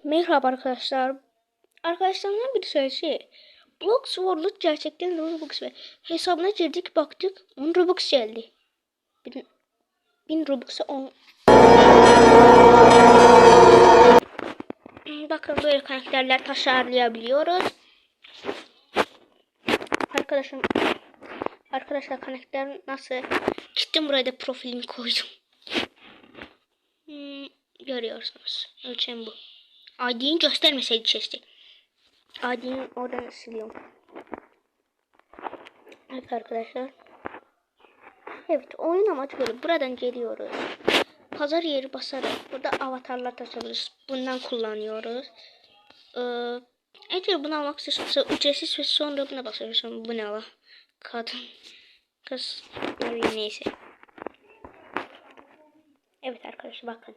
Merhaba arkadaşlar. Arkadaşlarımdan biri söyledi. Blox World gerçekten Robux ve hesabına girdik baktık 10 Robux geldi. 1000 Robux'a 10. Bakın böyle karakterler tasarlayabiliyoruz. Arkadaşlar karakter nasıl? Gittim buraya da profilimi koydum. Görüyorsunuz. Ölçem bu. ID'ni göstermeseydi chest'i. ID'ni oradan siliyorum. Evet arkadaşlar. Evet, oyun amacı böyle. Buradan geliyoruz. Pazar yeri basarak burada avatarlar tasarlıyoruz. Bundan kullanıyoruz. Eğer bunu almak istiyorsanız ücretsiz ve sonra buna basıyorsun. Bu ne la? Kadın. Kız. Neyse. Evet arkadaşlar bakın.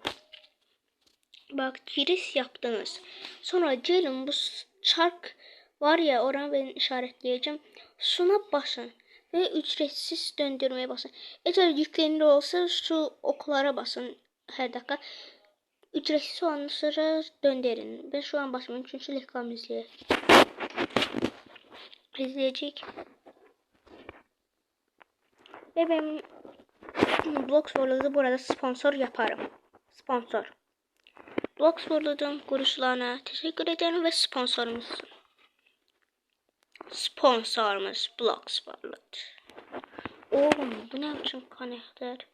Bak giriş yaptınız. Sonra gelin bu çark var ya, oranı ben işaretleyeceğim. Şuna basın ve ücretsiz döndürmeye basın. Eğer yüklenir olsa şu oklara basın her dakika. Ücretsiz olanı sonra döndürün. Ben şu an basmıyorum çünkü reklam izleyecek. Ve ben Blox World'u burada sponsor yaparım. Sponsor. Blox World'un kuruluşlarına teşekkür ederim ve sponsorumuz Blox World. Oğlum bu ne biçim karakter?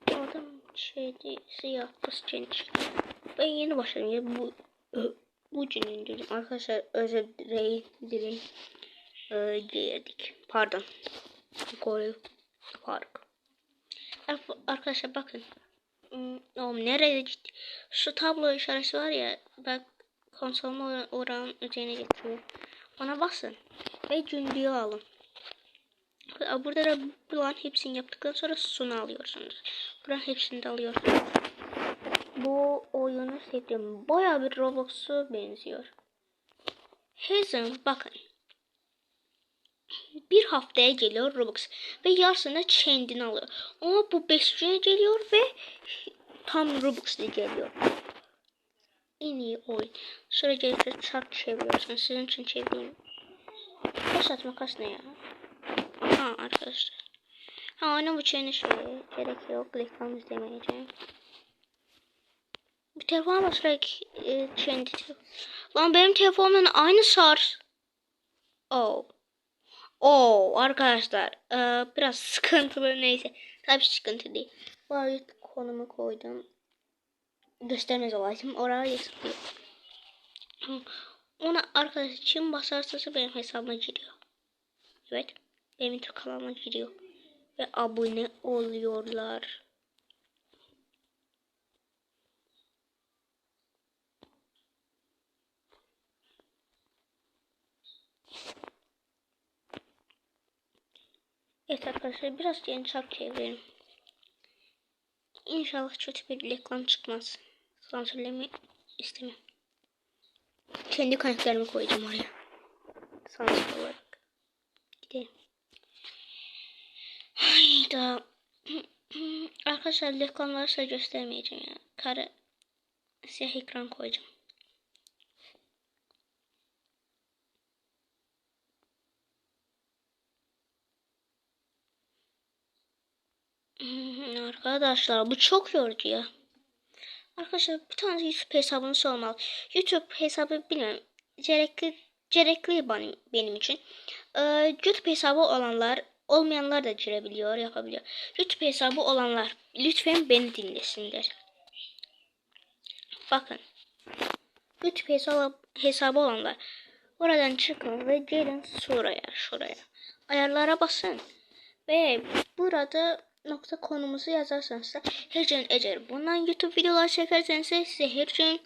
Adam şeydi, siyah kız genç. Ben yeni başladım ya bu cünündüm arkadaşlar, özür dilerim. Girdik. Pardon. Gol fark. Arkadaşlar bakın. Oğlum nereye gitti? Şu tablo işareti var ya, bak konsolun oranın üzerine getiriyor. Ona basın ve gündüğü alın. Burada da bulan hepsini yaptıktan sonra sunu alıyorsunuz. Buranın hepsini de alıyorsunuz. Bu oyunu sevdim. Bayağı bir Roblox'a benziyor. Hazen bakın. Bir haftaya geliyor Robux ve yarısını kendine alıyor. Ama bu 5 güne geliyor ve tam Robux'la geliyor. En iyi oyun. Sonra gelip çark çeviriyorsun. Sizin için çevireyim. Kaç atma kaç ne ya? Ha arkadaşlar. Ha onun bu çeyini şöyle. Gerek yok. Reklam izlemeyeceğim. Bir telefona basarak kendi lan benim telefonumla aynı şarj. Arkadaşlar biraz sıkıntılı, neyse. Tabii sıkıntı değil. Bu konumu koydum. Göstermez olaydım. Oraya sıkıyor. Ona arkadaş kim basarsa benim hesabıma giriyor. Evet. Benim Türk kanalıma giriyor. Ve abone oluyorlar. Evet arkadaşlar biraz yeni çark çevirelim. İnşallah kötü bir reklam çıkmaz. Sansürleme istemem. Kendi kaynaklarımı koyacağım oraya. Sansür olarak. Gidelim. Hayda. Arkadaşlar reklamları size göstermeyeceğim ya. Kare siyah ekran koyacağım. Arkadaşlar bu çok yorucu ya. Arkadaşlar bir tane YouTube hesabınız olmalı. YouTube hesabı bilmiyorum. Gerekli benim için. YouTube hesabı olanlar, olmayanlar da girebiliyor, yapabiliyor. YouTube hesabı olanlar lütfen beni dinlesinler. Bakın. YouTube hesabı olanlar oradan çıkın ve gelin şuraya. Ayarlara basın. Ve burada nokta konumuzu yazarsanız da her gün eğer bundan YouTube videolar çekerseniz size her gün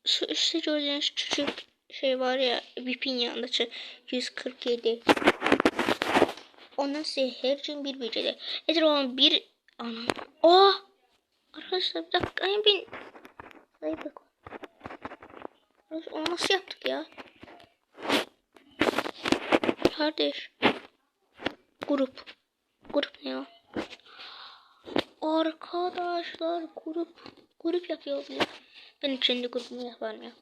şu üstte gördüğünüz küçük şey var ya, VIP'in yanında 147. Ondan size her gün bir videoda. Eğer onun bir anam. Arkadaşlar bir dakika onu nasıl yaptık ya? Kardeş. Grup ne ya? Arkadaşlar grup. Grup yapıyor bile. Ben kendi grubumu yaparım ya.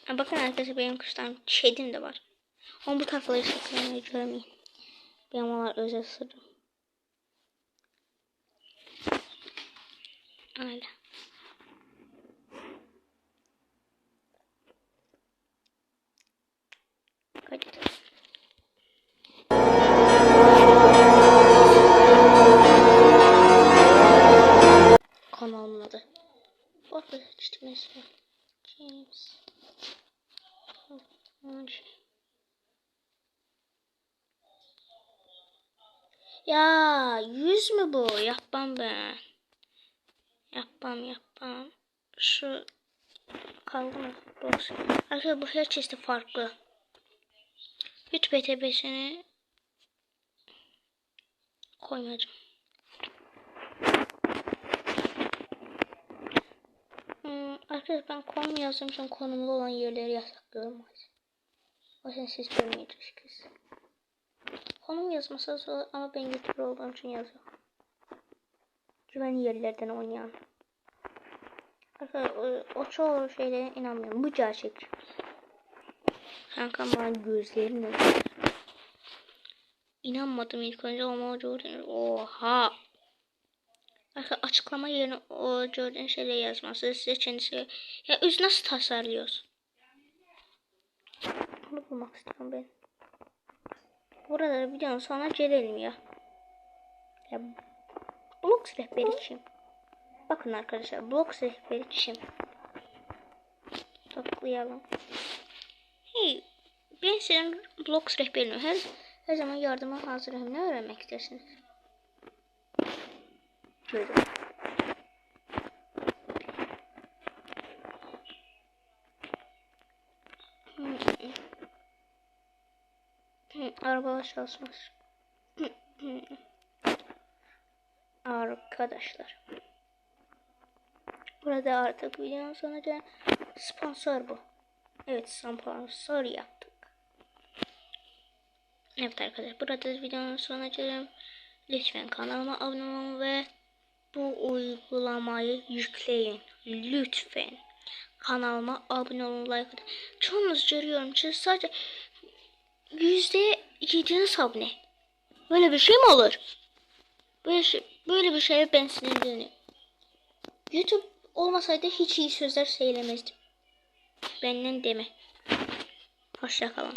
Ha, bakın arkadaşlar benim kuşlarım, kedim de var. Ama bu tarafaları sakın görmeyin. Benim onlar özel sırrım. Öyle. Hadi. Kanalımın adı. Orada işte mesela. James. Ya 100 mü bu? Yapmam ben. Yapmam. Şu kaldı mı? Box. Arkadaşlar bu her çeşitli farklı. Hiç PTB'sini koymayacağım. Arkadaşlar ben konum yazdığım için konumlu olan yerleri yasaklıyorum. O yüzden siz görmeyeceksiniz. Konum yazması zor ama ben YouTuber olduğum için yazıyorum. Güvenli yerlerden oynayan. Arkadaşlar o çoğu şeylere inanmıyorum. Bu gerçek. Kankam bana gözlerini İnanmadım ilk önce ama o gördüğünüz oha. Arkadaşlar açıklama yerine o gördüğünüz şeyleri yazması size kendisi ya üz nasıl tasarlıyorsun? Onu bulmak istiyorum ben. Burada videonun sonuna gelelim ya. Ya Blox rehberi kim? Bakın arkadaşlar Blox rehberi kim? Toplayalım. Hey, ben senin Blox rehberini her zaman yardıma hazırım. Ne öğrenmek istersiniz? Şöyle. Arabalar çalışmaz. Arkadaşlar. Burada artık videonun sonunda sponsor bu. Evet, sponsor yaptık. Evet arkadaşlar, burada videonun sonuna gelelim. Lütfen kanalıma abone olun ve bu uygulamayı yükleyin. Lütfen. Kanalıma abone olun, like atın. Çoğunuz görüyorum ki sadece %7'iniz abone. Böyle bir şey mi olur? Böyle bir şeye ben sinirleniyorum. YouTube olmasaydı hiç iyi sözler söylemezdim. Benden deme. Hoşça kalın.